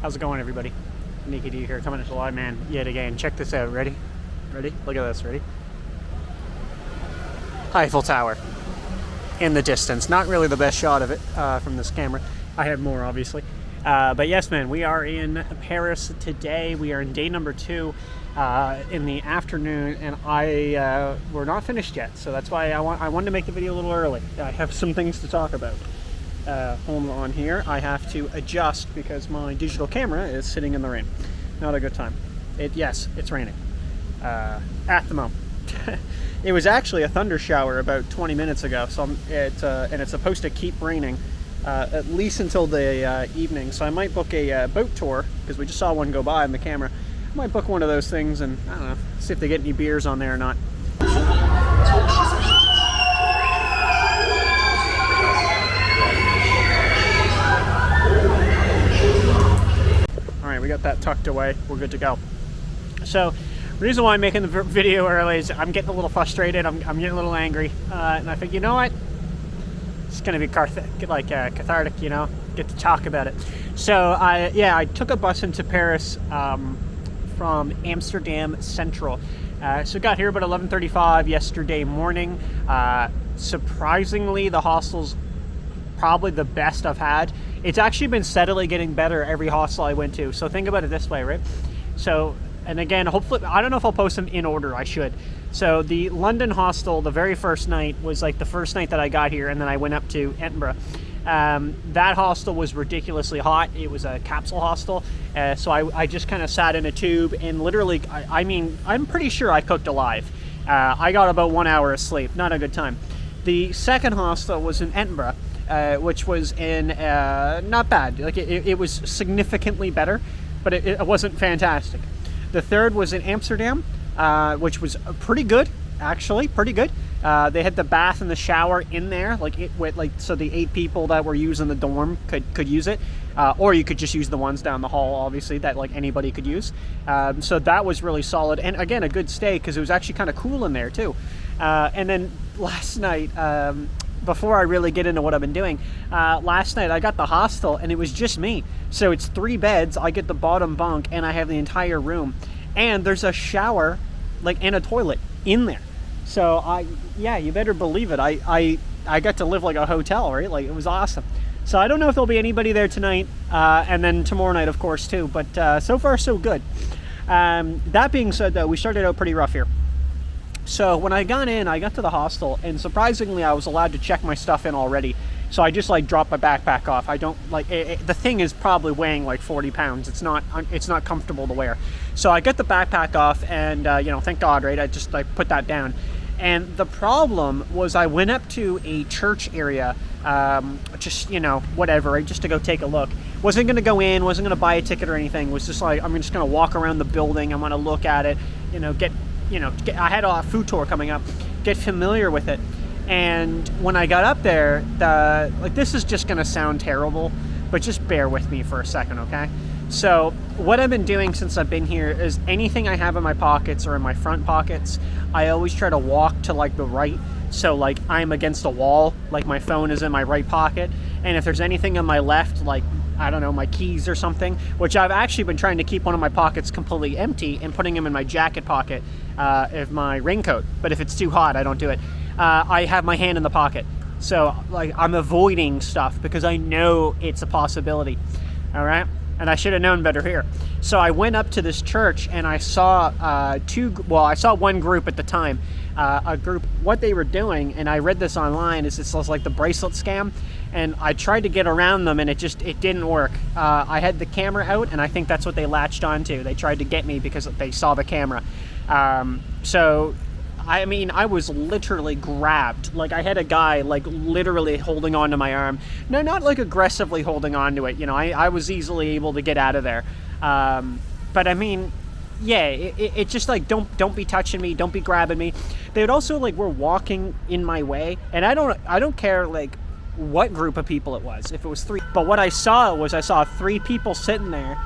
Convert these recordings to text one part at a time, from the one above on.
How's it going, everybody? Nikki D here, coming into Live Man yet again. Check this out. Ready? Ready? Look at this. Ready? Eiffel Tower in the distance. Not really the best shot of it from this camera. I have more, obviously. But yes, man, we are in Paris today. We are in day number 2 in the afternoon, and we're not finished yet. So that's why I wanted to make the video a little early. I have some things to talk about. Hold on here. I have to adjust because my digital camera is sitting in the rain. Not a good time. Yes, it's raining at the moment. It was actually a thunder shower about 20 minutes ago, so and it's supposed to keep raining at least until the evening. So I might book a boat tour because we just saw one go by on the camera. I might book one of those things and I don't know, see if they get any beers on there or not. We got that tucked away. We're good to go. So the reason why I'm making the video early is I'm getting a little frustrated. I'm getting a little angry, and I think, you know what, it's gonna be cathartic, you know, get to talk about it. So I took a bus into Paris from Amsterdam Central. So got here about 11:35 yesterday morning. Surprisingly, the hostel's probably the best I've had. It's actually been steadily getting better every hostel I went to. So think about it this way, right? So, and again, hopefully, I don't know if I'll post them in order. I should. So the London hostel, the very first night was like the first night that I got here, and then I went up to Edinburgh. That hostel was ridiculously hot. It was a capsule hostel. So I just kind of sat in a tube and literally, I mean, I'm pretty sure I cooked alive. I got about 1 hour of sleep. Not a good time. The second hostel was in Edinburgh. Which was in not bad. Like it was significantly better, but it wasn't fantastic. The third was in Amsterdam, which was pretty good, actually, pretty good. They had the bath and the shower in there, so the 8 people that were using the dorm could use it, or you could just use the ones down the hall, obviously, that like anybody could use. So that was really solid, and again, a good stay because it was actually kind of cool in there too. And then last night. Before I really get into what I've been doing, last night I got the hostel and it was just me. So it's 3 beds, I get the bottom bunk and I have the entire room. And there's a shower and a toilet in there. So you better believe it. I got to live like a hotel, right? Like it was awesome. So I don't know if there'll be anybody there tonight and then tomorrow night, of course, too. But so far, so good. That being said, though, we started out pretty rough here. So when I got in, I got to the hostel, and surprisingly, I was allowed to check my stuff in already. So I just dropped my backpack off. I don't the thing is probably weighing like 40 pounds. It's not comfortable to wear. So I got the backpack off, and thank God, right? I just put that down. And the problem was I went up to a church area, whatever, right, just to go take a look. Wasn't going to go in, wasn't going to buy a ticket or anything. Was just I'm just going to walk around the building. I'm going to look at it, I had a food tour coming up, get familiar with it. And when I got up there, this is just going to sound terrible, but just bear with me for a second, okay? So what I've been doing since I've been here is anything I have in my pockets or in my front pockets, I always try to walk to the right. So I'm against a wall, my phone is in my right pocket. And if there's anything on my left, I don't know, my keys or something, which I've actually been trying to keep one of my pockets completely empty and putting them in my jacket pocket of my raincoat. But if it's too hot, I don't do it. I have my hand in the pocket. So I'm avoiding stuff because I know it's a possibility. All right. And I should have known better here. So I went up to this church and I saw I saw one group at the time. A group, what they were doing, and I read this online, is this was the bracelet scam. And I tried to get around them and it didn't work. I had the camera out and I think that's what they latched onto. They tried to get me because they saw the camera. So, I mean, I was literally grabbed. I had a guy literally holding onto my arm. No, not aggressively holding onto it. I was easily able to get out of there. But I mean, yeah, it just don't be touching me, don't be grabbing me. They would also were walking in my way, and I don't care what group of people it was, if it was 3. But what I saw 3 people sitting there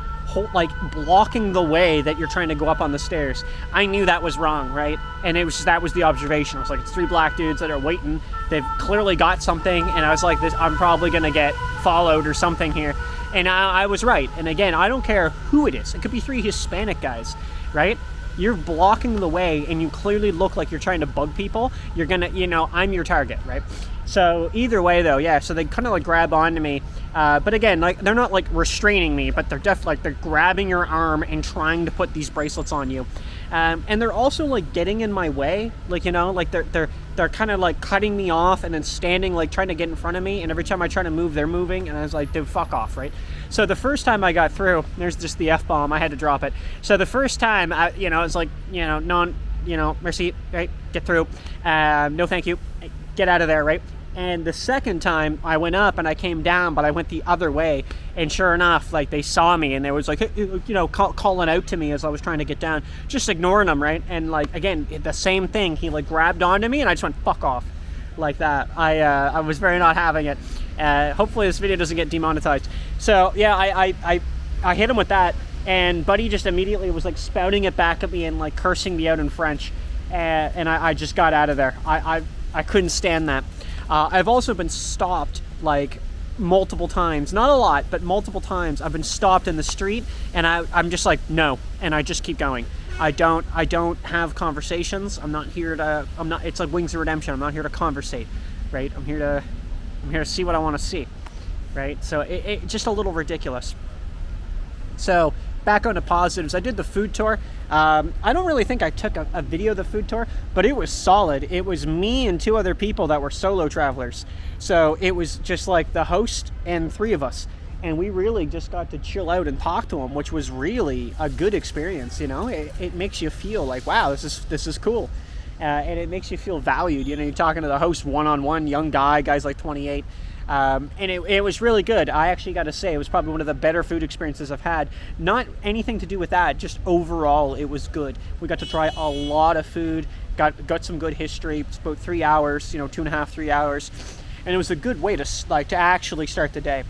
like blocking the way that you're trying to go up on the stairs. I knew that was wrong, right? And that was the observation. I was like, it's 3 black dudes that are waiting. They've clearly got something, and I was like, I'm probably gonna get followed or something here. And I was right. And again, I don't care who it is. It could be 3 Hispanic guys, right? You're blocking the way, and you clearly look like you're trying to bug people. You're gonna, I'm your target, right? So either way, though, yeah. So they kind of like grab onto me, but again, like they're not like restraining me, but they're grabbing your arm and trying to put these bracelets on you, and they're also like getting in my way, like like they're kind of like cutting me off and then standing like trying to get in front of me. And every time I try to move, they're moving, and I was like, dude, fuck off, right? So the first time I got through, there's just the F-bomb. I had to drop it. So the first time, it's like, no, merci, right? Get through. No, thank you. Get out of there, right? And the second time I went up and I came down, but I went the other way, and sure enough, like they saw me and they was like, calling out to me as I was trying to get down, just ignoring them, right? And like again, the same thing. He like grabbed onto me, and I just went fuck off, like that. I was very not having it. Hopefully this video doesn't get demonetized. So yeah, I hit him with that, and Buddy just immediately was like spouting it back at me and like cursing me out in French, and I just got out of there. I couldn't stand that. I've also been stopped like multiple times, not a lot, but multiple times. I've been stopped in the street, and I'm just like, no, and I just keep going. I don't have conversations. It's like Wings of Redemption. I'm not here to conversate, right? I'm here to see what I want to see, right? So it just a little ridiculous. So back on to positives. I did the food tour. I don't really think I took a video of the food tour, but it was solid. It was me and 2 other people that were solo travelers. So it was just like the host and 3 of us. And we really just got to chill out and talk to them, which was really a good experience. It makes you feel like, wow, this is cool. And it makes you feel valued. You're talking to the host one-on-one, young guy's like 28. And it was really good. I actually got to say, it was probably one of the better food experiences I've had. Not anything to do with that, just overall it was good. We got to try a lot of food, got some good history. It's about 3 hours, 2.5, 3 hours, and it was a good way to actually start the day.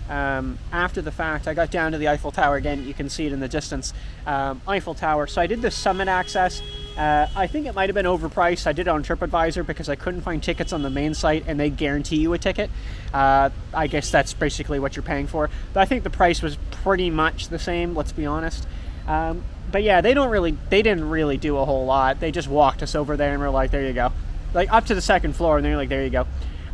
After the fact, I got down to the Eiffel Tower again. You can see it in the distance. Eiffel Tower. So I did the summit access. I think it might have been overpriced. I did it on TripAdvisor because I couldn't find tickets on the main site, and they guarantee you a ticket. I guess that's basically what you're paying for. But I think the price was pretty much the same, let's be honest. But yeah, they didn't really do a whole lot. They just walked us over there and were like, there you go. Like up to the 2nd floor, and they're like, there you go.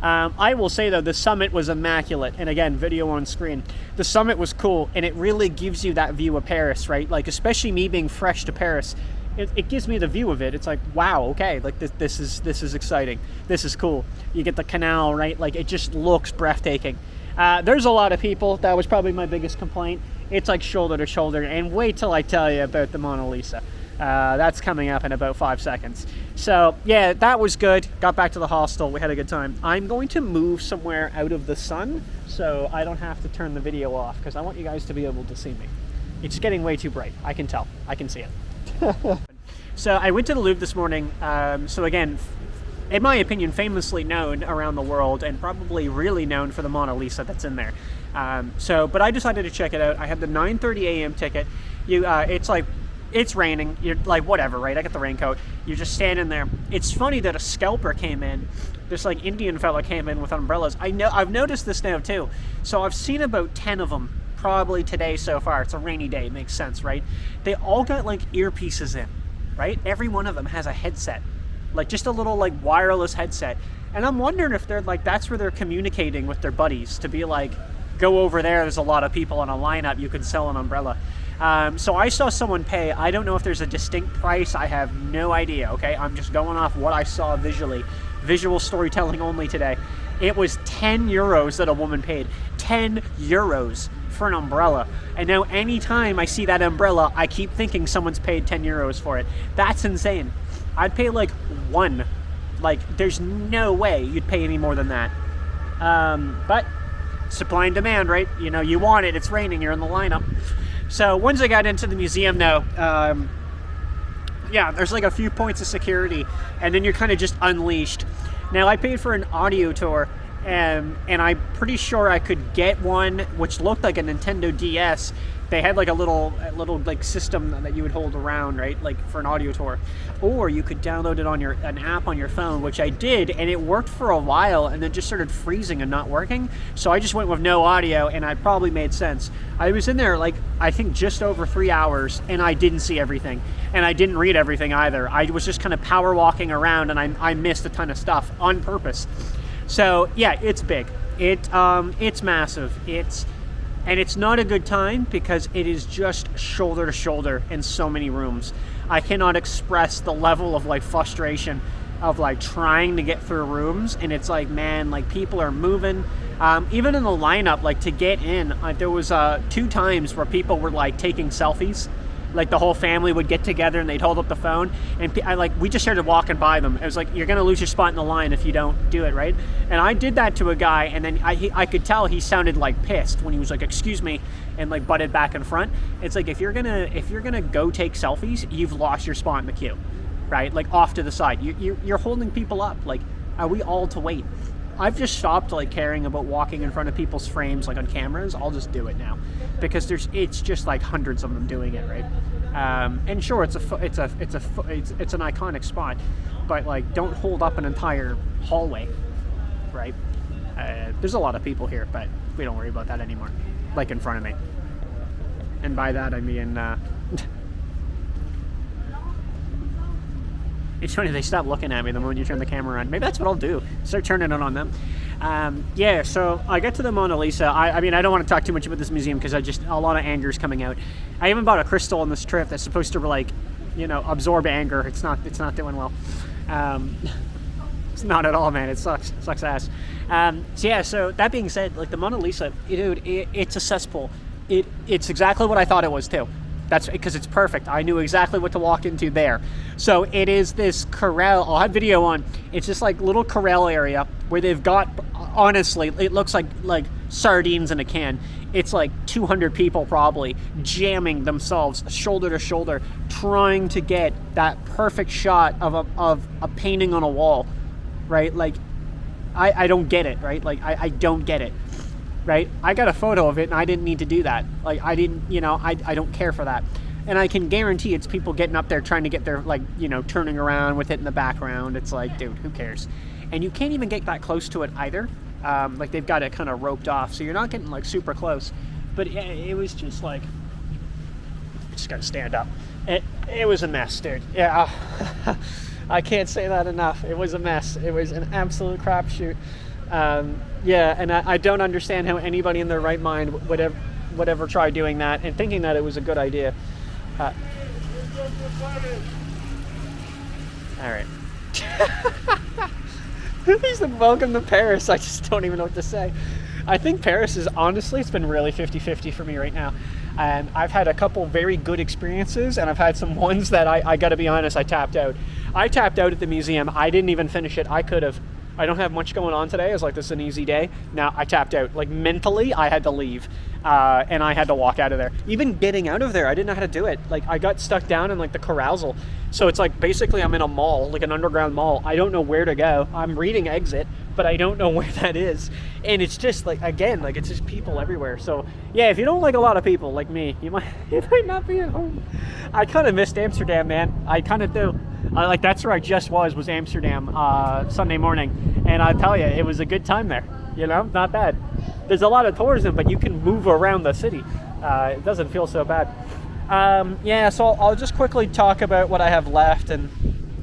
I will say though, the summit was immaculate, and again, video on screen. The summit was cool, and it really gives you that view of Paris, right? Like, especially me being fresh to Paris, it gives me the view of it. It's like, wow, okay, like this is exciting. This is cool. You get the canal, right? Like, it just looks breathtaking. There's a lot of people. That was probably my biggest complaint. It's like shoulder to shoulder, and wait till I tell you about the Mona Lisa. That's coming up in about 5 seconds. So yeah, that was good. Got back to the hostel. We had a good time. I'm going to move somewhere out of the sun so I don't have to turn the video off, because I want you guys to be able to see me. It's getting way too bright. I can tell. I can see it. So I went to the Louvre this morning. So again, in my opinion, famously known around the world, and probably really known for the Mona Lisa that's in there. But I decided to check it out. I had the 9:30 a.m. ticket. It's raining. You're like, whatever, right? I got the raincoat. You're just standing there. It's funny that a scalper came in. This like Indian fella came in with umbrellas. I've noticed this now too. So I've seen about 10 of them probably today so far. It's a rainy day. It makes sense, right? They all got like earpieces in, right? Every one of them has a headset, like just a little like wireless headset. And I'm wondering if they're like, that's where they're communicating with their buddies to be like, go over there. There's a lot of people in a lineup. You can sell an umbrella. So I saw someone pay. I don't know if there's a distinct price. I have no idea, okay? I'm just going off what I saw visually. Visual storytelling only today. It was 10 euros that a woman paid. 10 euros for an umbrella. And now anytime I see that umbrella, I keep thinking someone's paid 10 euros for it. That's insane. I'd pay like 1. Like, there's no way you'd pay any more than that. But supply and demand, right? You want it. It's raining. You're in the lineup. So once I got into the museum though, yeah, there's like a few points of security, and then you're kind of just unleashed. Now I paid for an audio tour, And I'm pretty sure I could get one which looked like a Nintendo DS. They had like a little like system that you would hold around, right, like for an audio tour, or you could download it on an app on your phone, which I did, and it worked for a while, and then just started freezing and not working. So I just went with no audio, and it probably made sense. I was in there like I think just over 3 hours, and I didn't see everything, and I didn't read everything either. I was just kind of power walking around, and I missed a ton of stuff on purpose. So yeah, it's big. It's massive. And it's not a good time because it is just shoulder to shoulder in so many rooms. I cannot express the level of like frustration of like trying to get through rooms, and it's like, man, like people are moving. Even in the lineup, like to get in, there was 2 times where people were like taking selfies. Like the whole family would get together and they'd hold up the phone, and we just started walking by them. It was like, you're gonna lose your spot in the line if you don't do it, right? And I did that to a guy, and then I could tell he sounded like pissed when he was like, excuse me, and like butted back in front. It's like, if you're gonna go take selfies, you've lost your spot in the queue, right? Like off to the side, you're holding people up. Like, are we all to wait? I've just stopped like caring about walking in front of people's frames like on cameras. I'll just do it now because it's just like hundreds of them doing it, right? And sure, it's an iconic spot, but like don't hold up an entire hallway, right? There's a lot of people here, but we don't worry about that anymore. Like in front of me, and by that I mean. It's funny, they stop looking at me the moment you turn the camera on. Maybe that's what I'll do. Start turning it on them. Yeah, so I get to the Mona Lisa. I mean, I don't want to talk too much about this museum because a lot of anger is coming out. I even bought a crystal on this trip that's supposed to like, absorb anger. It's not doing well. It's not at all, man. It sucks. It sucks ass. So yeah, so that being said, like the Mona Lisa, dude, it's a cesspool. It's exactly what I thought it was too. That's because it's perfect. I knew exactly what to walk into there. So it is this corral. I'll have video on. It's just like little corral area where they've got, honestly, it looks like sardines in a can. It's like 200 people probably jamming themselves shoulder to shoulder, trying to get that perfect shot of a painting on a wall, right? Like, I don't get it, right? Like, I don't get it. Right? I got a photo of it and I didn't need to do that. Like I didn't, I don't care for that. And I can guarantee it's people getting up there trying to get their, turning around with it in the background. It's like, dude, who cares? And you can't even get that close to it either. Like they've got it kind of roped off. So you're not getting like super close. But it was just like, just got to stand up. It was a mess, dude. Yeah. I can't say that enough. It was a mess. It was an absolute crapshoot. Yeah, and I don't understand how anybody in their right mind would ever try doing that and thinking that it was a good idea. All right. He said, welcome to Paris. I just don't even know what to say. I think Paris is, honestly, it's been really 50-50 for me right now. And I've had a couple very good experiences, and I've had some ones that I got to be honest, I tapped out. I tapped out at the museum. I didn't even finish it. I could have. I don't have much going on today. I was like, this is an easy day. Now I tapped out. Like mentally, I had to leave, and I had to walk out of there. Even getting out of there, I didn't know how to do it. Like I got stuck down in like the carousel. So it's like basically I'm in a mall, like an underground mall. I don't know where to go. I'm reading exit, but I don't know where that is. And it's just like, again, like it's just people everywhere. So yeah, if you don't like a lot of people like me, you might not be at home. I kind of missed Amsterdam, man. I kind of do. Like that's where I just was Amsterdam Sunday morning, and I tell you, it was a good time there. Not bad. There's a lot of tourism, but you can move around the city. It doesn't feel so bad. Yeah, so I'll just quickly talk about what I have left, and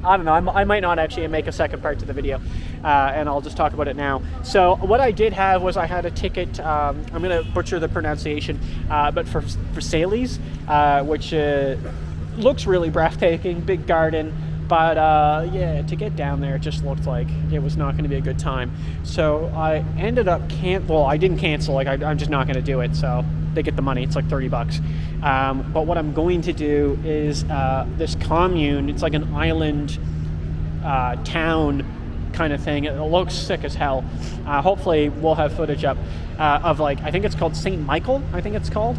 I don't know, I might not actually make a second part to the video, and I'll just talk about it now. So what I did have was I had a ticket, I'm going to butcher the pronunciation, but for Salies, which looks really breathtaking, big garden. But yeah, to get down there, it just looked like it was not going to be a good time. So I ended up I didn't cancel. Like I'm just not going to do it. So they get the money. It's like $30. But what I'm going to do is this commune. It's like an island town kind of thing. It looks sick as hell. Hopefully we'll have footage up of like, I think it's called St. Michael, I think it's called.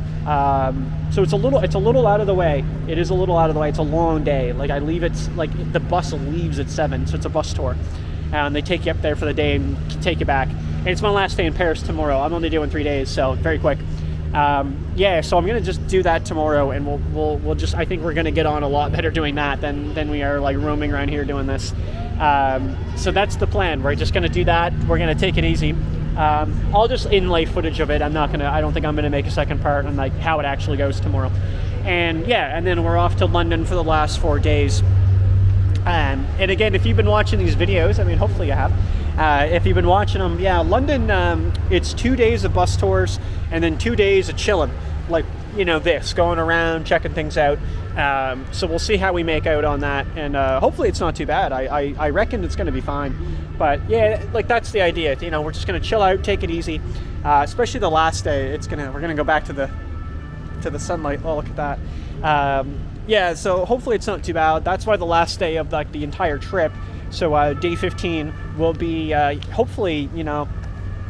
So it's a little out of the way. It is a little out of the way. It's a long day. Like I leave, it's like the bus leaves at 7, so it's a bus tour. And they take you up there for the day and take you back. And it's my last day in Paris tomorrow. I'm only doing 3 days, so very quick. Yeah, so I'm gonna just do that tomorrow, and we'll just, I think we're gonna get on a lot better doing that than we are like roaming around here doing this. So that's the plan. We're just gonna do that. We're gonna take it easy. I'll just inlay footage of it. I don't think I'm gonna make a second part on like how it actually goes tomorrow. And yeah, and then we're off to London for the last 4 days. And again, if you've been watching these videos, I mean, hopefully you have. If you've been watching them, yeah, London, it's 2 days of bus tours and then 2 days of chilling, like, you know, going around, checking things out. So we'll see how we make out on that, and hopefully it's not too bad. I reckon it's going to be fine. But yeah, like that's the idea. You know, we're just going to chill out, take it easy, especially the last day. We're going to go back to the sunlight. Oh, look at that. Yeah, so hopefully it's not too bad. That's why the last day of like the entire trip, so day 15 will be hopefully, you know,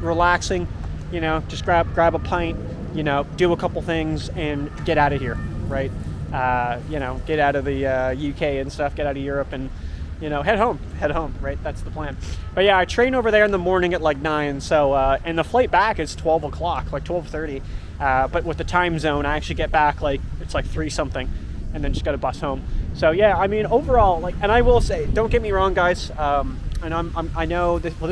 relaxing, you know, just grab a pint, you know, do a couple things and get out of here, right? You know, get out of the UK and stuff, get out of Europe, and, you know, head home, right? That's the plan. But yeah, I train over there in the morning at like 9, so and the flight back is 12 o'clock, like 12:30. But with the time zone, I actually get back like it's like 3 something, and then just got a bus home. So yeah, I mean, overall, like, and I will say, don't get me wrong, guys. And I know this. Well,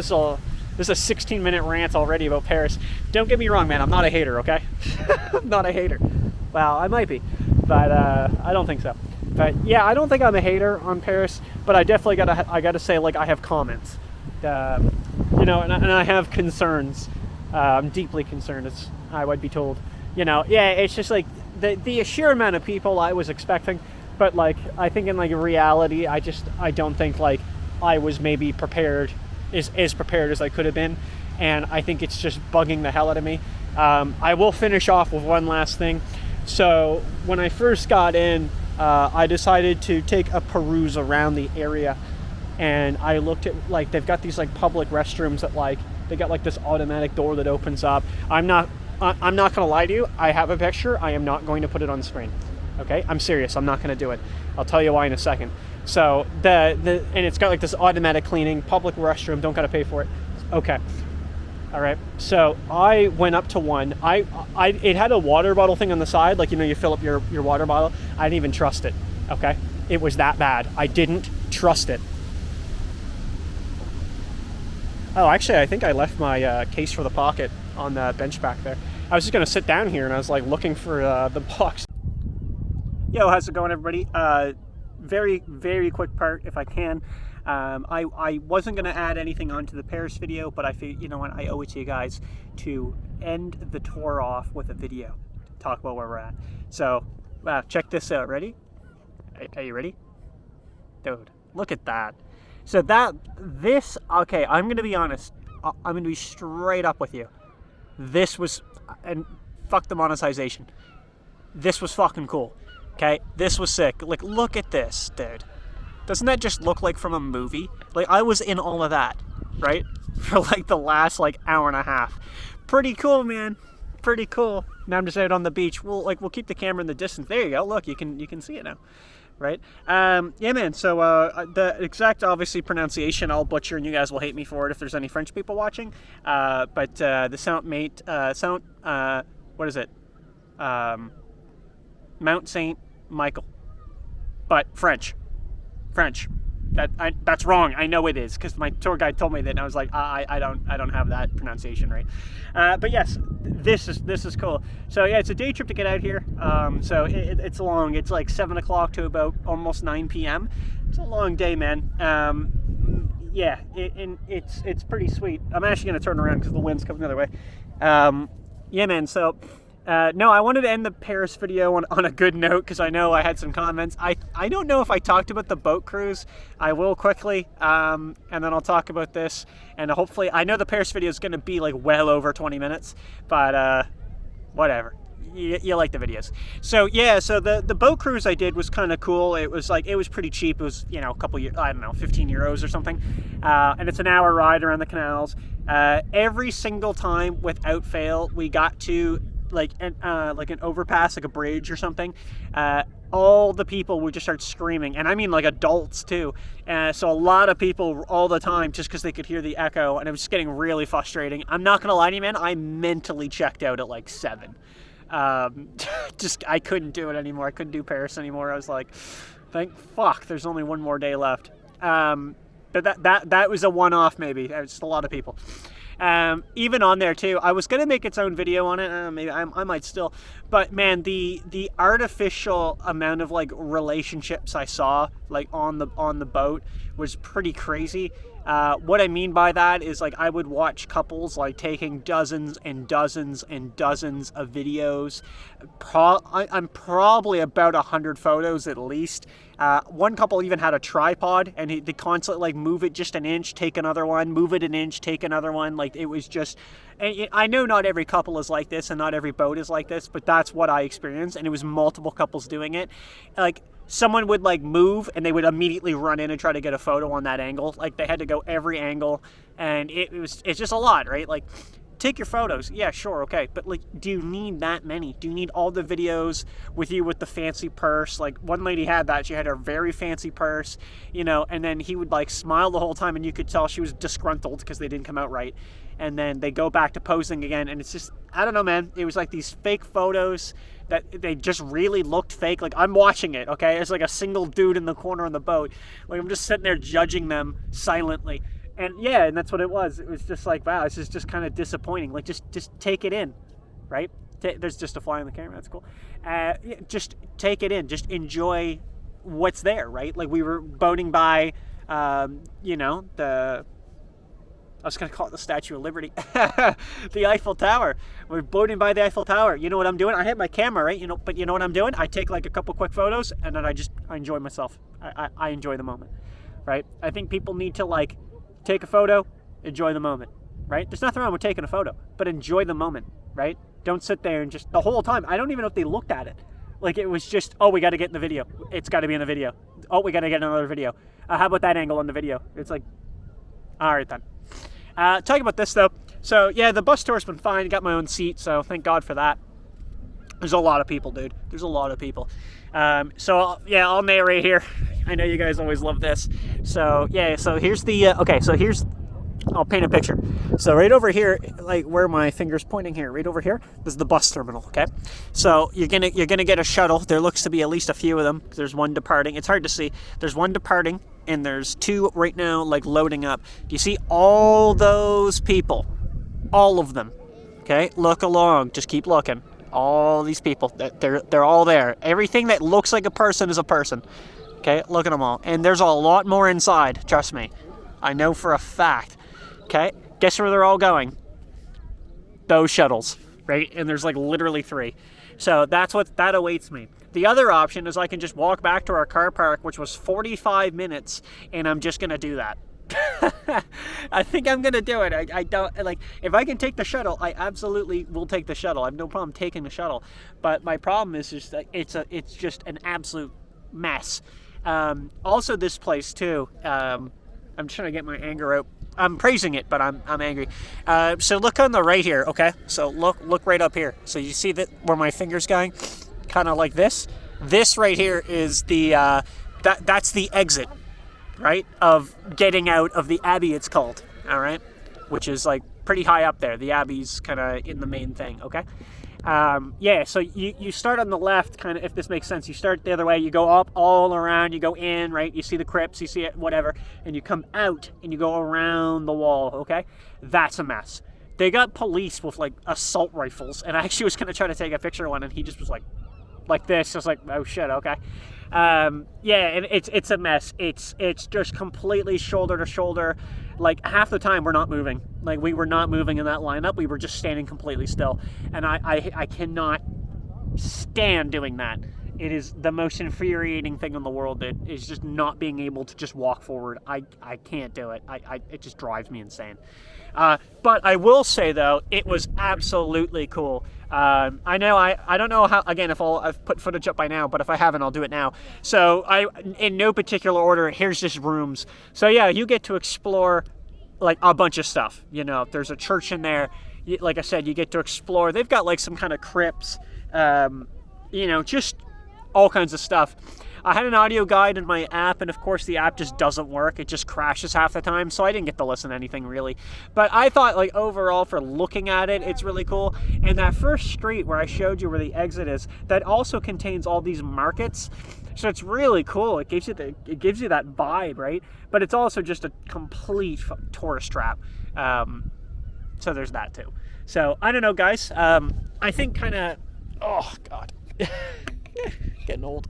this is a 16-minute rant already about Paris. Don't get me wrong, man. I'm not a hater, okay? I'm not a hater. Well, I might be, but I don't think so. But yeah, I don't think I'm a hater on Paris. But I definitely gotta say, like, I have comments, you know, and I have concerns. I'm deeply concerned, as I would be told. You know, yeah, it's just like the sheer amount of people I was expecting. But like, I think in like reality, I don't think like I was maybe prepared, as prepared as I could have been. And I think it's just bugging the hell out of me. I will finish off with one last thing. So when I first got in, I decided to take a peruse around the area, and I looked at, like, they've got these like public restrooms that, like, they got like this automatic door that opens up. I'm not gonna lie to you. I have a picture. I am not going to put it on the screen. Okay, I'm serious. I'm not going to do it. I'll tell you why in a second. So and it's got like this automatic cleaning, public restroom. Don't got to pay for it. Okay. All right. So I went up to one. It had a water bottle thing on the side, like, you know, you fill up your water bottle. I didn't even trust it. Okay. It was that bad. I didn't trust it. Oh, actually, I think I left my case for the pocket on the bench back there. I was just going to sit down here, and I was like looking for the box. Yo, how's it going, everybody? Very, very quick part, if I can. I wasn't going to add anything onto the Paris video, but I feel, you know what, I owe it to you guys to end the tour off with a video. Talk about where we're at. So, check this out. Ready? Are you ready? Dude, look at that. So okay, I'm going to be honest. I'm going to be straight up with you. This was, and fuck the monetization. This was fucking cool. Okay, this was sick. Like, look at this, dude. Doesn't that just look like from a movie? Like, I was in all of that, right? For like the last like hour and a half. Pretty cool, man. Pretty cool. Now I'm just out on the beach. We'll keep the camera in the distance. There you go. Look, you can see it now, right? Yeah, man. So the exact, obviously, pronunciation I'll butcher, and you guys will hate me for it if there's any French people watching. But the what is it? Mount Saint Michael, but French. That's wrong. I know it is, because my tour guide told me that, and I was like, I don't have that pronunciation right. But yes, this is cool. So yeah, it's a day trip to get out here. So it's long. It's like 7 o'clock to about almost 9 p.m. It's a long day, man. Yeah, it's pretty sweet. I'm actually gonna turn around because the wind's coming the other way. Yeah, man. So. No, I wanted to end the Paris video on a good note, because I know I had some comments. I don't know if I talked about the boat cruise. I will quickly, and then I'll talk about this. And hopefully, I know the Paris video is going to be like well over 20 minutes, but whatever. You like the videos. So yeah, so the boat cruise I did was kind of cool. It was pretty cheap. It was, you know, a couple years, I don't know, 15 euros or something. And it's an hour ride around the canals. Every single time without fail, we got to like an overpass, like a bridge or something, all the people would just start screaming, and I mean like adults too. So a lot of people all the time, just because they could hear the echo, and it was just getting really frustrating. I'm not gonna lie to you, man. I mentally checked out at like 7. Just I couldn't do it anymore. I couldn't do Paris anymore. I was like, thank fuck, there's only one more day left. But that was a one-off maybe. It was just a lot of people. Even on there too, I was gonna make its own video on it. Maybe I might still, but man, the artificial amount of like relationships I saw like on the boat was pretty crazy. What I mean by that is like I would watch couples like taking dozens and dozens and dozens of videos. I'm probably about 100 photos at least. One couple even had a tripod, and they constantly like move it just an inch, take another one, move it an inch, take another one. Like it was just, and I know not every couple is like this and not every boat is like this, but that's what I experienced, and it was multiple couples doing it. Like someone would like move and they would immediately run in and try to get a photo on that angle. Like they had to go every angle, and it's just a lot, right? Like take your photos, yeah, sure, okay, but like, do you need that many? Do you need all the videos with you with the fancy purse? Like one lady had that, she had her very fancy purse, you know, and then he would like smile the whole time, and you could tell she was disgruntled because they didn't come out right. And then they go back to posing again, and it's just, I don't know, man. It was like these fake photos that they just really looked fake. Like I'm watching it, okay? It's like a single dude in the corner on the boat. Like I'm just sitting there judging them silently. And yeah, and that's what it was. It was just like, wow, this is just kind of disappointing. Like just take it in, right? There's just a fly on the camera. That's cool. Just take it in. Just enjoy what's there, right? Like we were boating by, you know, I was going to call it the Statue of Liberty, the Eiffel Tower. We're boating by the Eiffel Tower. You know what I'm doing? I have my camera, right? You know, but you know what I'm doing? I take like a couple quick photos, and then I enjoy myself. I enjoy the moment, right? I think people need to like take a photo, enjoy the moment, right? There's nothing wrong with taking a photo, but enjoy the moment, right? Don't sit there and just the whole time. I don't even know if they looked at it. Like it was just, oh, we got to get in the video. It's got to be in the video. Oh, we got to get another video. How about that angle on the video? It's like, all right then. Talking about this though, so yeah, the bus tour's been fine. Got my own seat, so thank God for that. There's a lot of people, dude. There's a lot of people. So yeah, I'll narrate here. I know you guys always love this. So yeah, so here's the okay. So here's, I'll paint a picture. So right over here, like where my finger's pointing here, right over here, this is the bus terminal. Okay, so you're gonna get a shuttle. There looks to be at least a few of them. There's one departing. It's hard to see. There's one departing, and there's two right now, like loading up. Do you see all those people? All of them. Okay, look along. Just keep looking. All these people, they're all there. Everything that looks like a person is a person. Okay, look at them all. And there's a lot more inside. Trust me. I know for a fact. Okay, guess where they're all going? Those shuttles, right? And there's like literally 3. So that awaits me. The other option is I can just walk back to our car park, which was 45 minutes, and I'm just gonna do that. I think I'm gonna do it. I don't like, if I can take the shuttle, I absolutely will take the shuttle. I have no problem taking the shuttle. But my problem is just that it's just an absolute mess. Also, this place too. I'm trying to get my anger out. I'm praising it, but I'm angry. So look on the right here, okay? So look right up here. So you see that where my finger's going, kind of like this. This right here is the that's the exit, right? Of getting out of the Abbey. It's called, all right, which is like pretty high up there. The Abbey's kind of in the main thing, okay? Yeah, so you start on the left, kind of, if this makes sense. You start the other way, you go up all around, you go in, right? You see the crypts, you see it, whatever, and you come out and you go around the wall, okay? That's a mess. They got police with like assault rifles, and I actually was gonna try to take a picture of one, and he just was like this. I was like, oh shit, okay. Yeah, and it's a mess. It's just completely shoulder to shoulder. Like half the time we're not moving. Like we were not moving in that lineup. We were just standing completely still. And I cannot stand doing that. It is the most infuriating thing in the world. It is just not being able to just walk forward. I can't do it. It just drives me insane. But I will say though, it was absolutely cool. I know I don't know how, again, if I've put footage up by now, but if I haven't, I'll do it now. So in no particular order, here's just rooms. So yeah, you get to explore like a bunch of stuff. You know, there's a church in there. Like I said, you get to explore. They've got like some kind of crypts, you know, just all kinds of stuff. I had an audio guide in my app, and of course the app just doesn't work. It just crashes half the time, so I didn't get to listen to anything really. But I thought, like, overall, for looking at it, it's really cool. And that first street where I showed you where the exit is, that also contains all these markets. So it's really cool. It gives you that vibe, right? But it's also just a complete tourist trap. So there's that too. So I don't know, guys. I think kind of, oh God, getting old.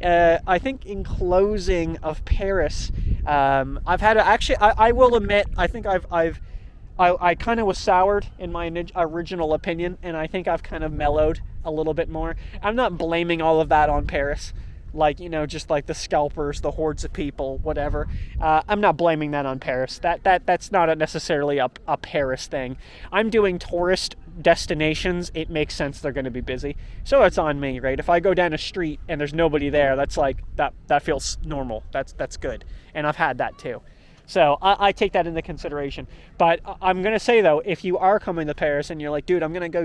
I think in closing of Paris, I've had I will admit, I think I kind of was soured in my original opinion, and I think I've kind of mellowed a little bit more. I'm not blaming all of that on Paris, like, you know, just like the scalpers, the hordes of people, whatever. I'm not blaming that on Paris. That's not necessarily a Paris thing. I'm doing tourist destinations. It makes sense they're going to be busy, so it's on me, right? If I go down a street and there's nobody there, that's like that feels normal. That's good, and I've had that too. So I take that into consideration. But I'm going to say, though, if you are coming to Paris and you're like, dude, I'm going to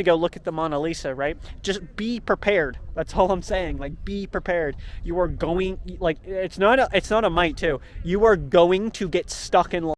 go look at the Mona Lisa, right? Just be prepared. That's all I'm saying. Like, be prepared. You are going, like, it's not a might too. You are going to get stuck in line.